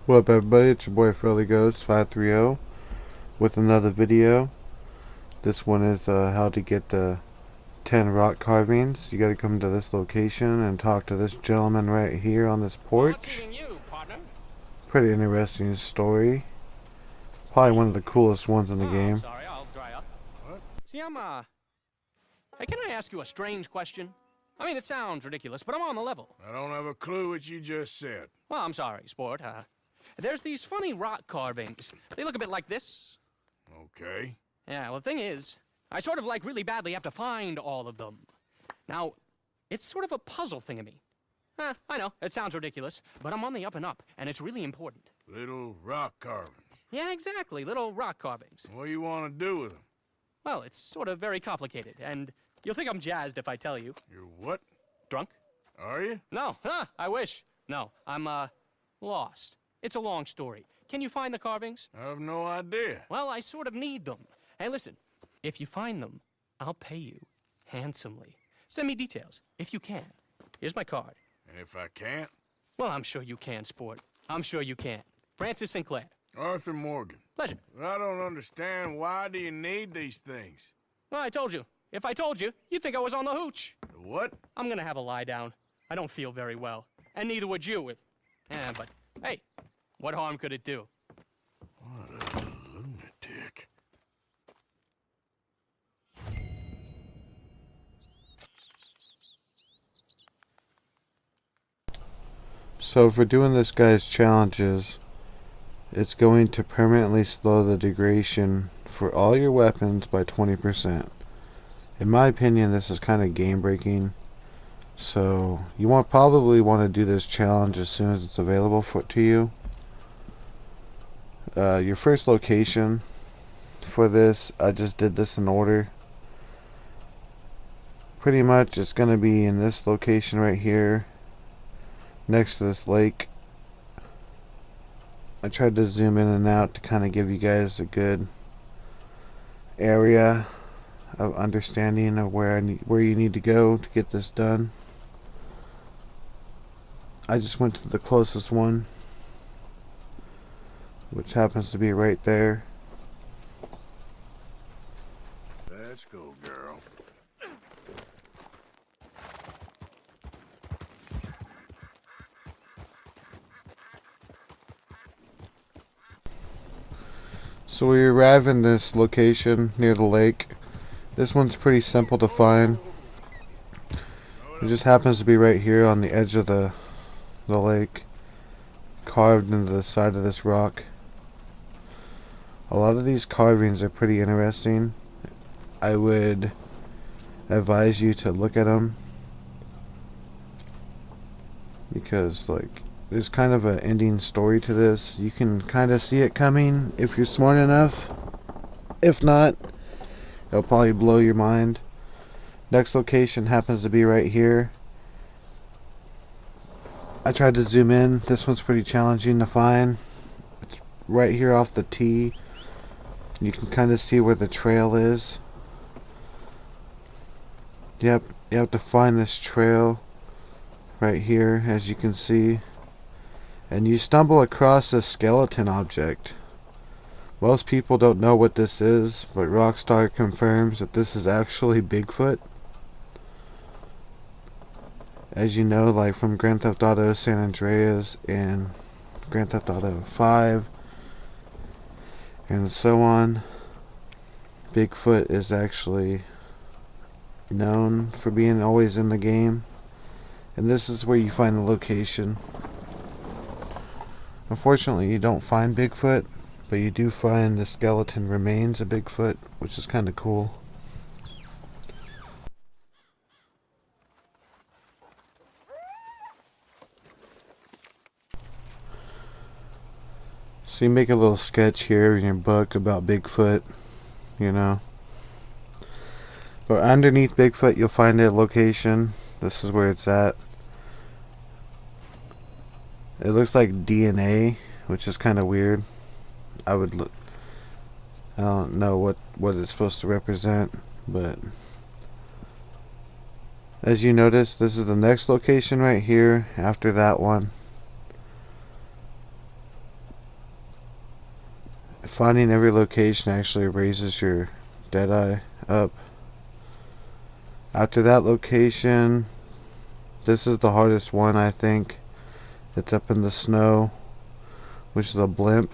What up, everybody? It's your boy Furley Ghost 530 with another video. This one is how to get the 10 rock carvings. You gotta come to this location and talk to this gentleman right here on this porch. You, partner? Pretty interesting story. Probably one of the coolest ones in the game. Sorry, I'll dry up. What? See, Hey, can I ask you a strange question? I mean, it sounds ridiculous, but I'm on the level. I don't have a clue what you just said. Well, I'm sorry, sport. There's these funny rock carvings. They look a bit like this. Okay. Yeah, well, the thing is, I sort of really badly have to find all of them. Now, it's sort of a puzzle thingamy. I know, it sounds ridiculous, but I'm on the up and up, and it's really important. Little rock carvings. Yeah, exactly, little rock carvings. What do you want to do with them? Well, it's sort of very complicated, and you'll think I'm jazzed if I tell you. You're what? Drunk? Are you? No, I wish. No, I'm, lost. It's a long story. Can you find the carvings? I have no idea. Well, I sort of need them. Hey, listen, if you find them, I'll pay you handsomely. Send me details, if you can. Here's my card. And if I can't? Well, I'm sure you can, sport. I'm sure you can. Francis Sinclair. Arthur Morgan. Pleasure. I don't understand. Why do you need these things? Well, I told you. If I told you, you'd think I was on the hooch. The what? I'm gonna have a lie down. I don't feel very well. And neither would you with... but, hey, what harm could it do? What a lunatic. So for doing this guy's challenges, it's going to permanently slow the degradation for all your weapons by 20%. In my opinion, this is kind of game breaking. So you probably want to do this challenge as soon as it's available to you. Your first location for this, I just did this in order. Pretty much it's going to be in this location right here, next to this lake. I tried to zoom in and out to kind of give you guys a good area of understanding of where you need to go to get this done. I just went to the closest one, which happens to be right there. Let's go, girl. So we arrive in this location near the lake. This one's pretty simple to find. It just happens to be right here on the edge of the lake, carved into the side of this rock. A lot of these carvings are pretty interesting. I would advise you to look at them because there's kind of an ending story to this. You can kind of see it coming if you're smart enough. If not, it'll probably blow your mind. Next location happens to be right here. I tried to zoom in. This one's pretty challenging to find. It's right here off the tee. You can kind of see where the trail is. Yep, you have to find this trail right here, as you can see. And you stumble across a skeleton object. Most people don't know what this is, but Rockstar confirms that this is actually Bigfoot. As you know, like from Grand Theft Auto San Andreas and Grand Theft Auto 5 and so on, Bigfoot is actually known for being always in the game. And this is where you find the location. Unfortunately, you don't find Bigfoot, but you do find the skeleton remains of Bigfoot, which is kind of cool. So you make a little sketch here in your book about Bigfoot, you know. But underneath Bigfoot, you'll find a location. This is where it's at. It looks like DNA, which is kind of weird. I don't know what it's supposed to represent, but as you notice, this is the next location right here after that one. finding every location actually raises your deadeye up. After that location, this is the hardest one, I think. It's up in the snow, which is a blimp.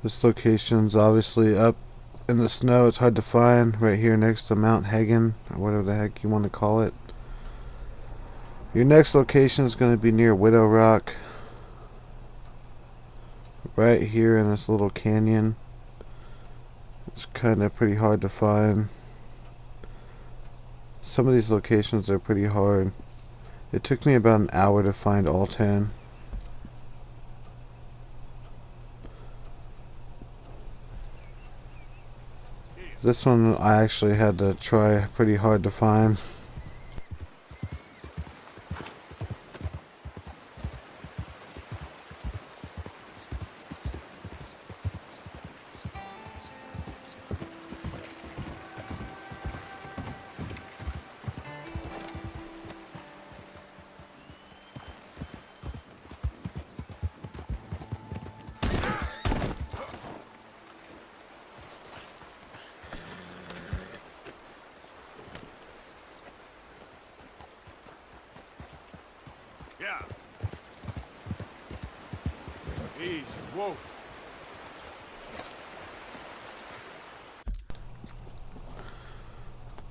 This location's obviously up in the snow. It's hard to find, right here next to Mount Hagen, or whatever the heck you want to call it. Your next location is going to be near Widow Rock, right here in this little canyon. It's kind of pretty hard to find. Some of these locations are pretty hard. It took me about an hour to find all 10. This one I actually had to try pretty hard to find. Yeah. Easy. Whoa.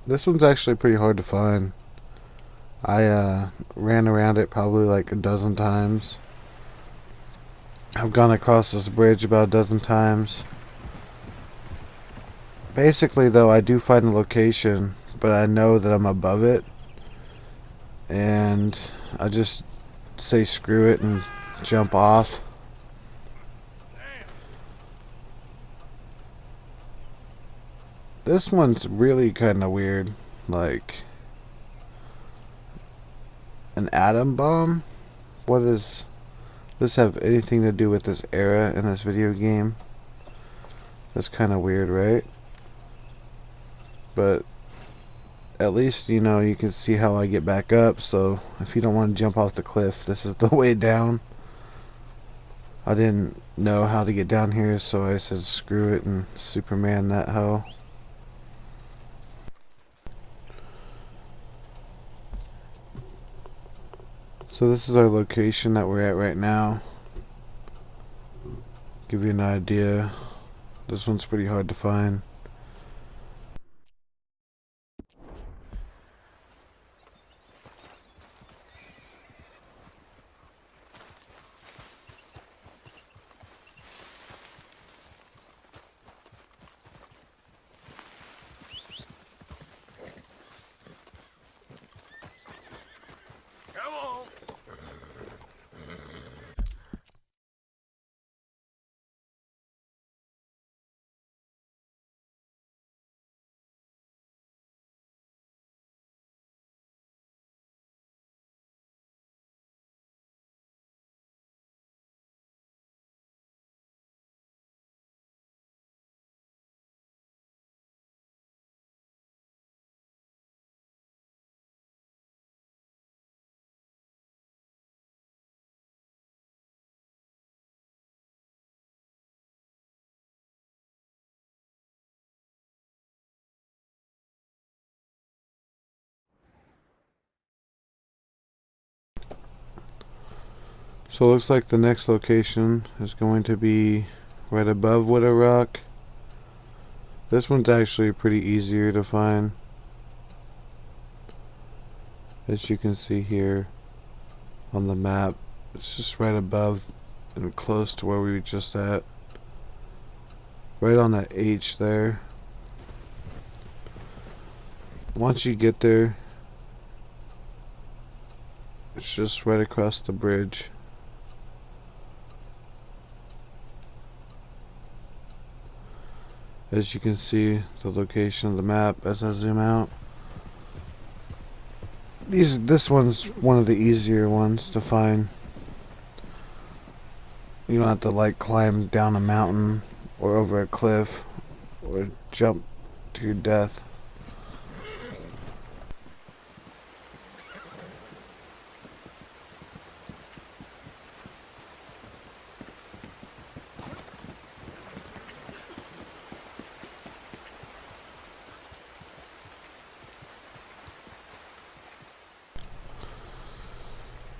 This one's actually pretty hard to find. I ran around it probably like a dozen times. I've gone across this bridge about a dozen times. Basically though, I do find the location, but I know that I'm above it, and I just say screw it and jump off. This one's really kind of weird, like an atom bomb. What does this have anything to do with this era in this video game? That's kind of weird, right? But at least, you know, you can see how I get back up. So if you don't want to jump off the cliff, this is the way down. I didn't know how to get down here, so I said screw it and Superman that hoe. So this is our location that we're at right now. Give you an idea. This one's pretty hard to find. Come on. So it looks like the next location is going to be right above Widow Rock. This one's actually pretty easier to find, as you can see here on the map. It's just right above and close to where we were just at, right on that H there. Once you get there, it's just right across the bridge. As you can see, the location of the map as I zoom out. This one's one of the easier ones to find. You don't have to like climb down a mountain or over a cliff or jump to your death.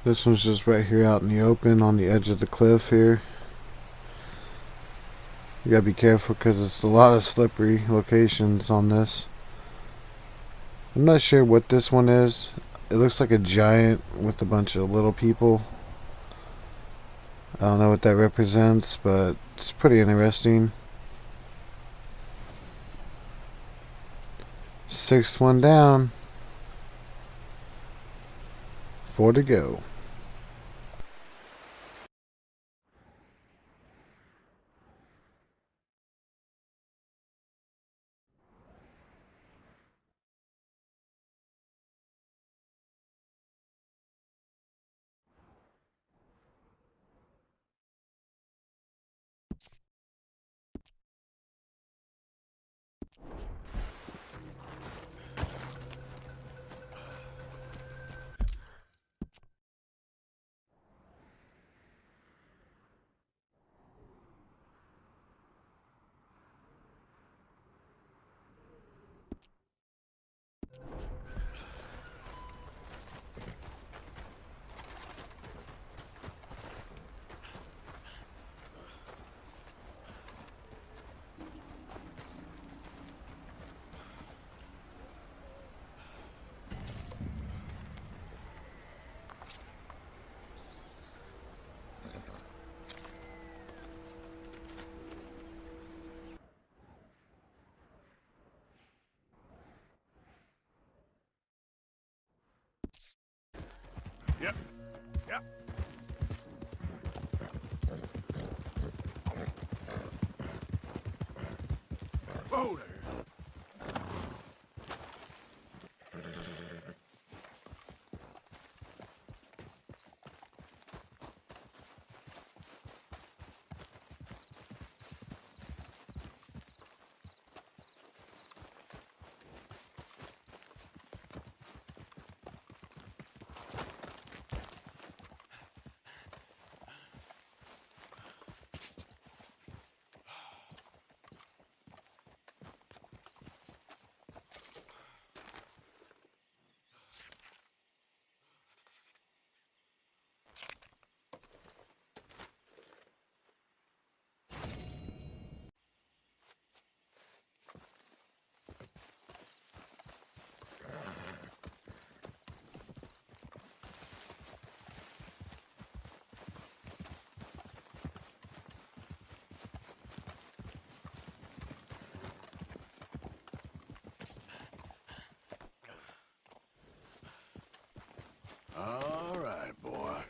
This one's just right here out in the open on the edge of the cliff here. You gotta be careful because it's a lot of slippery locations on this. I'm not sure what this one is. It looks like a giant with a bunch of little people. I don't know what that represents, but it's pretty interesting. Sixth one down. 4 to go. Yep. Yep. Whoa there. All right, boy.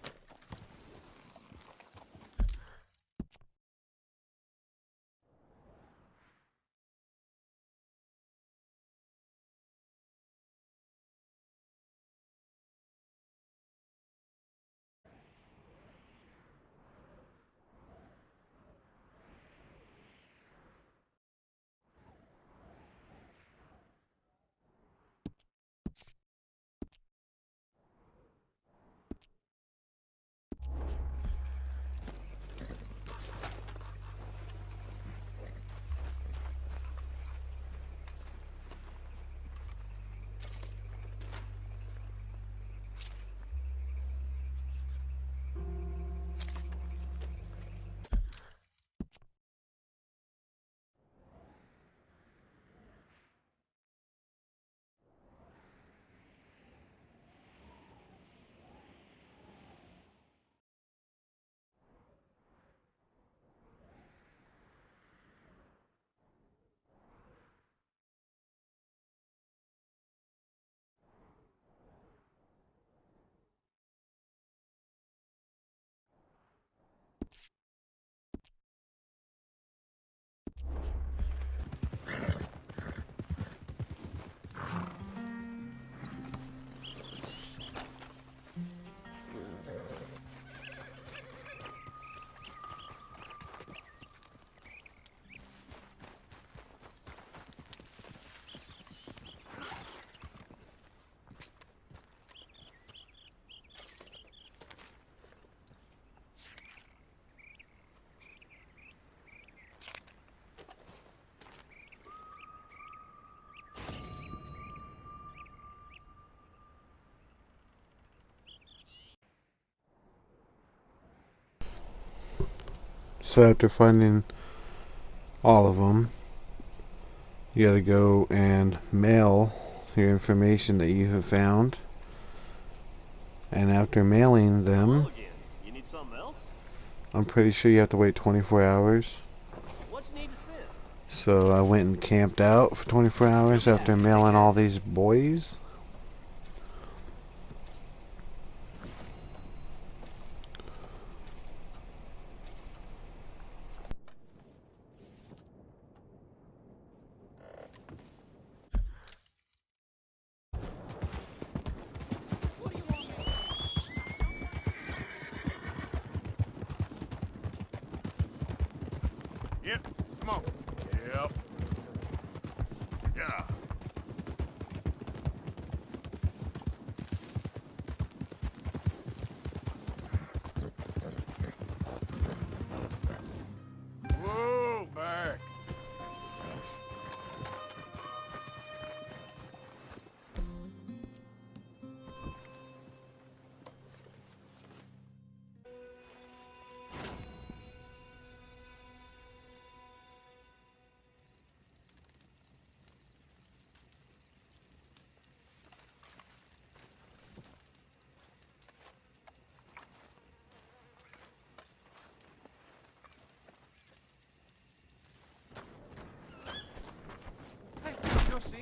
So after finding all of them, you gotta go and mail your information that you have found. And after mailing them, You need something else? I'm pretty sure you have to wait 24 hours. What you need to send? So I went and camped out for 24 hours after mailing all these boys. Yep, come on. Yep. Yeah. Whoa, back.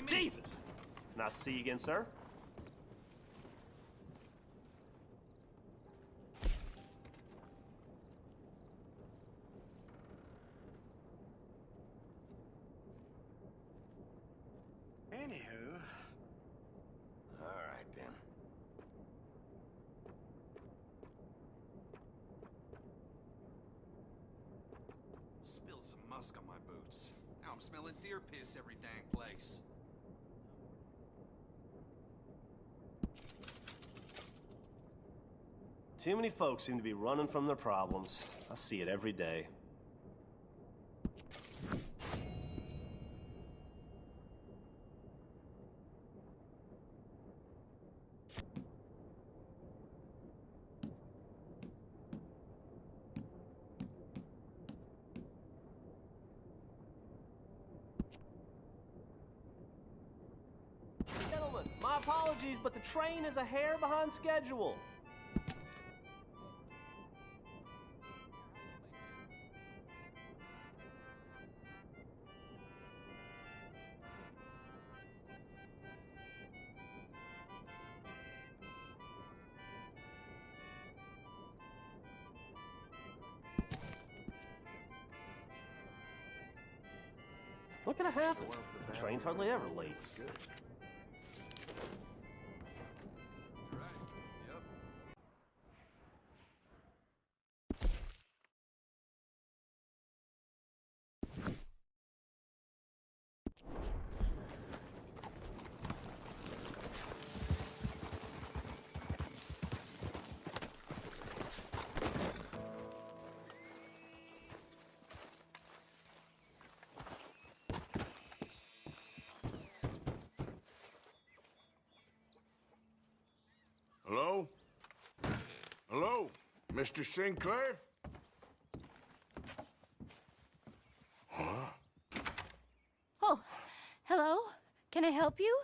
Jesus! Nice to see you again, sir. Anywho. All right, then. Spilled some musk on my boots. Now I'm smelling deer piss every dang place. Too many folks seem to be running from their problems. I see it every day. Gentlemen, my apologies, but the train is a hair behind schedule. What could have happened? The train's hardly ever late. Hello? Hello, Mr. Sinclair? Oh, hello? Can I help you?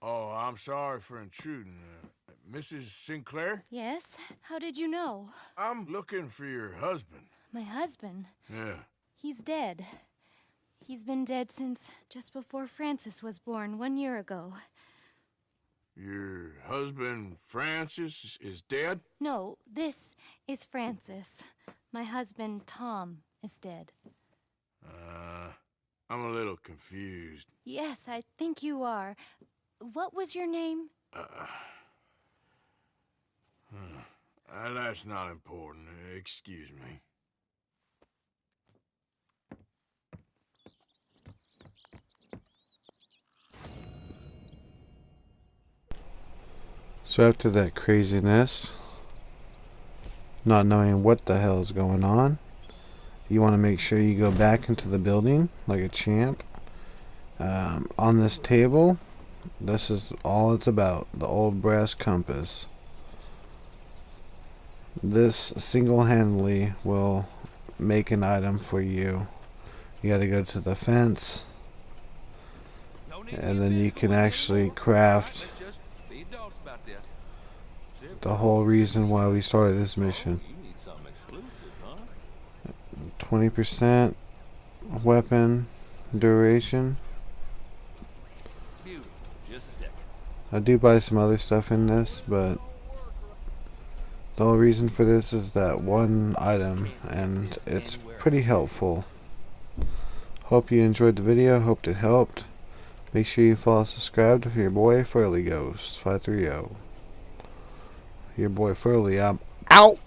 Oh, I'm sorry for intruding. Mrs. Sinclair? Yes. How did you know? I'm looking for your husband. My husband. Yeah. He's dead. He's been dead since just before Francis was born 1 year ago. Your husband, Francis, is dead? No, this is Francis. My husband, Tom, is dead. I'm a little confused. Yes, I think you are. What was your name? That's not important. Excuse me. So after that craziness, not knowing what the hell is going on, you want to make sure you go back into the building like a champ. On this table, this is all it's about, the old brass compass. This single-handedly will make an item for you. You gotta go to the fence, and then you can actually craft Just be adults about this. the whole reason why we started this mission. You need something exclusive, huh? 20% weapon duration. Beautiful. Just a second. I do buy some other stuff in this, but the whole reason for this is that one item, and it's pretty helpful. Hope you enjoyed the video, hope it helped. Make sure you follow subscribe to your boy Furley Ghost 530. Your boy Furley, I'm out!